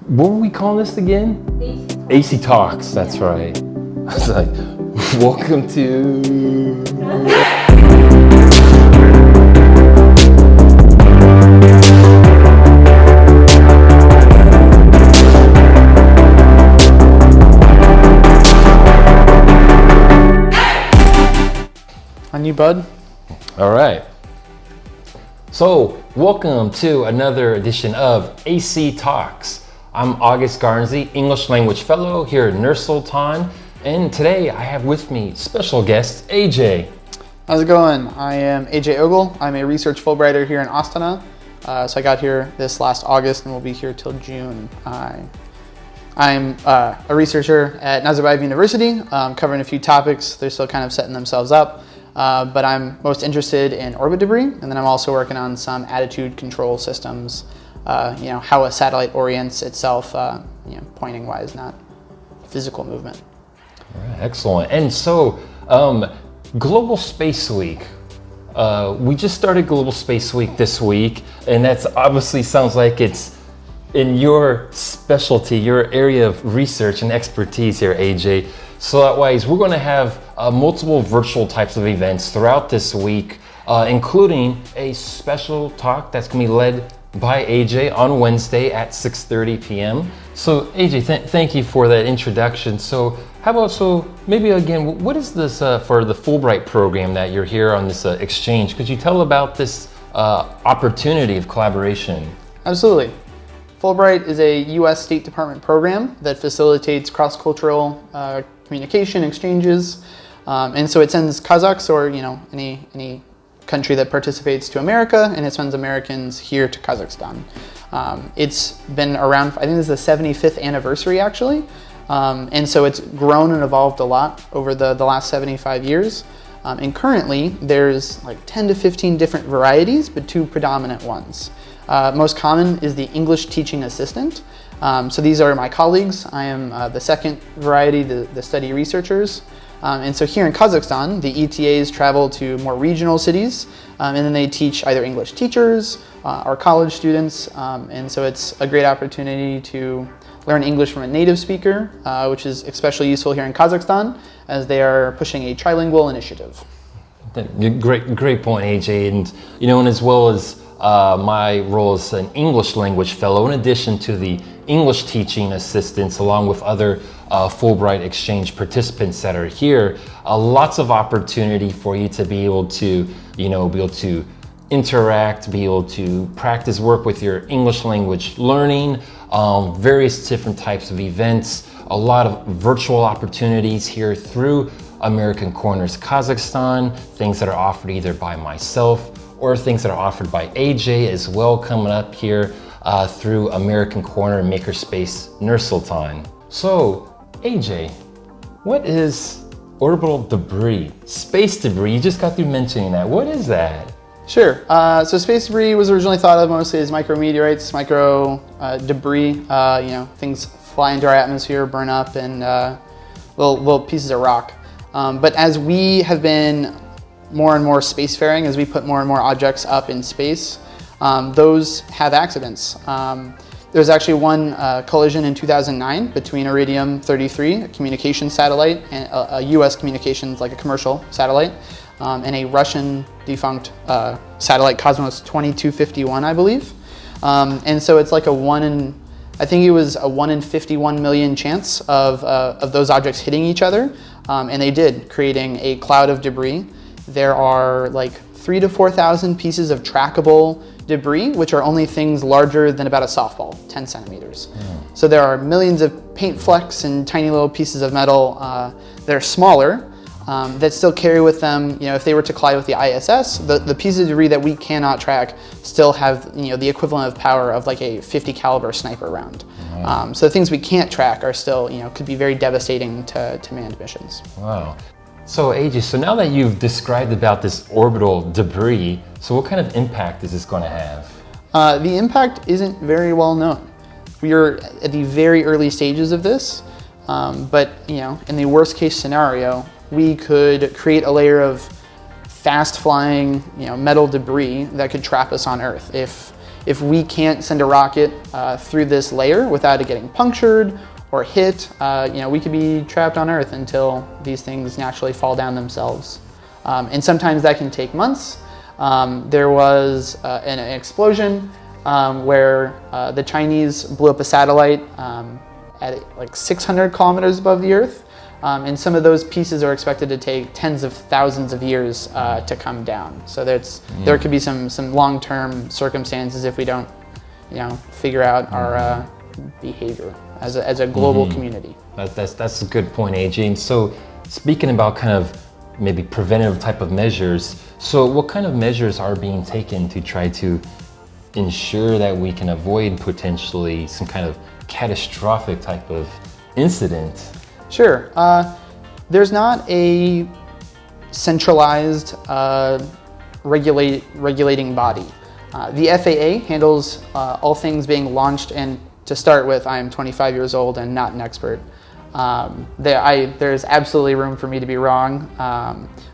What were we calling this again? AC Talks, that's right. I was like, welcome to... On you, bud. All right. So, welcome to another edition of AC Talks. I'm August Garnsey, English Language Fellow here at Nur-Sultan, and today I have with me special guest AJ. How's it going? I am AJ Ogle. I'm a research Fulbrighter here in Astana. So I got here this last August and will be here till June. I'm a researcher at Nazarbayev University, covering a few topics. They're still kind of setting themselves up. But I'm most interested in orbit debris, and then I'm also working on some attitude control systems, how a satellite orients itself, pointing wise, not physical movement. All right, excellent. And so, Global Space Week. We just started Global Space Week this week, and that's obviously sounds like it's in your specialty, your area of research and expertise here, AJ. So that wise, we're going to have multiple virtual types of events throughout this week, including a special talk that's going to be led by AJ on Wednesday at 6:30 p.m. So AJ, thank you for that introduction. So how about, maybe again, what is this for the Fulbright program that you're here on this exchange? Could you tell about this opportunity of collaboration? Absolutely. Fulbright is a U.S. State Department program that facilitates cross-cultural communication exchanges, and so it sends Kazakhs or any country that participates to America, and it sends Americans here to Kazakhstan. It's been around, I think this is the 75th anniversary actually, and so it's grown and evolved a lot over the last 75 years. And currently there's like 10 to 15 different varieties, but two predominant ones. Most common is the English teaching assistant. So these are my colleagues. I am the second variety, the study researchers. And so here in Kazakhstan, the ETAs travel to more regional cities, and then they teach either English teachers or college students. And so it's a great opportunity to learn English from a native speaker, which is especially useful here in Kazakhstan, as they are pushing a trilingual initiative. Great point, AJ. And and as well as my role as an English language fellow, in addition to the English teaching assistants, along with other Fulbright exchange participants that are here, lots of opportunity for you to be able to, interact, be able to practice work with your English language learning, various different types of events, a lot of virtual opportunities here through American Corners Kazakhstan, things that are offered either by myself or things that are offered by AJ as well coming up here through American Corner and Makerspace Nur-Sultan. So, AJ, what is orbital debris? Space debris, you just got through mentioning that. What is that? Sure. So space debris was originally thought of mostly as micrometeorites, micro debris. Things fly into our atmosphere, burn up, and little pieces of rock. But as we have been more and more spacefaring, as we put more and more objects up in space, those have accidents. There was actually one collision in 2009 between Iridium-33, a communication satellite, and a US communications, like a commercial satellite, and a Russian defunct satellite, Cosmos 2251, I believe. And so it's like a 1 in 51 million chance of those objects hitting each other, and they did, creating a cloud of debris. There are like 3,000 to 4,000 pieces of trackable debris, which are only things larger than about a softball, 10 centimeters. So there are millions of paint flecks and tiny little pieces of metal that are smaller, that still carry with them, if they were to collide with the ISS, the pieces of debris that we cannot track still have, the equivalent of power of like a 50 caliber sniper round. So the things we can't track are still, could be very devastating to manned missions. Wow. So AJ, so now that you've described about this orbital debris, so what kind of impact is this going to have? The impact isn't very well known. We are at the very early stages of this, but in the worst case scenario, we could create a layer of fast flying metal debris that could trap us on Earth if if we can't send a rocket through this layer without it getting punctured or hit, we could be trapped on Earth until these things naturally fall down themselves. And sometimes that can take months. There was an explosion where the Chinese blew up a satellite at like 600 kilometers above the Earth. And some of those pieces are expected to take tens of thousands of years to come down. So there could be some long-term circumstances if we don't, figure out our behavior as a global community. That's a good point, AJ. And so speaking about kind of maybe preventative type of measures, so what kind of measures are being taken to try to ensure that we can avoid potentially some kind of catastrophic type of incident? Sure. There's not a centralized regulating body. The FAA handles all things being launched, and to start with, I am 25 years old and not an expert. There's absolutely room for me to be wrong,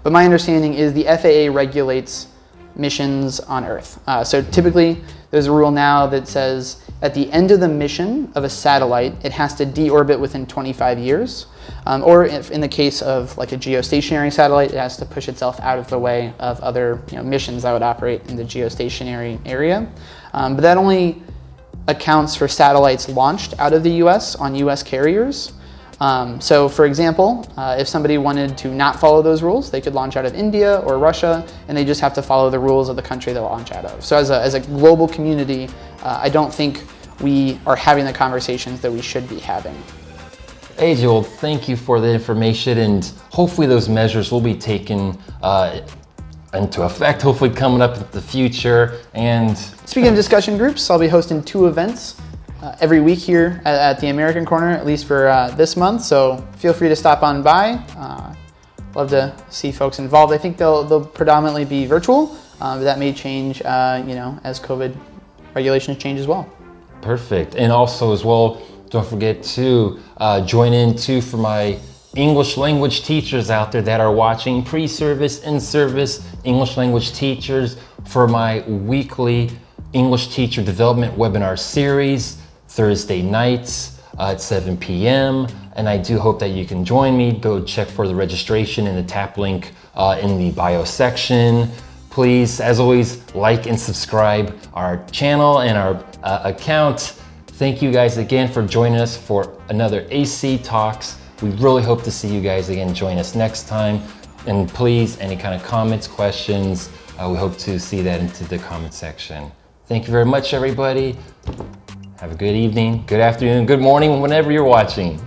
but my understanding is the FAA regulates missions on Earth. So typically, there's a rule now that says at the end of the mission of a satellite, it has to deorbit within 25 years. Or if in the case of like a geostationary satellite, it has to push itself out of the way of other missions that would operate in the geostationary area. But that only accounts for satellites launched out of the US on US carriers. So for example, if somebody wanted to not follow those rules, they could launch out of India or Russia, and they just have to follow the rules of the country they launch out of. So as a global community, I don't think we are having the conversations that we should be having. Hey Joel, thank you for the information, and hopefully those measures will be taken into effect, hopefully coming up in the future. And speaking of discussion groups, I'll be hosting 2 events every week here at the American Corner, at least for this month. So feel free to stop on by. Love to see folks involved. I think they'll predominantly be virtual, but that may change, as COVID regulations change as well. Perfect. And also as well, don't forget to join in too for my English language teachers out there that are watching, pre-service, in-service English language teachers, for my weekly English teacher development webinar series, Thursday nights at 7 p.m. And I do hope that you can join me. Go check for the registration in the tap link in the bio section. Please, as always, like and subscribe our channel and our account. Thank you guys again for joining us for another AC Talks. We really hope to see you guys again. Join us next time. And please, any kind of comments, questions, we hope to see that into the comment section. Thank you very much, everybody. Have a good evening, good afternoon, good morning, whenever you're watching.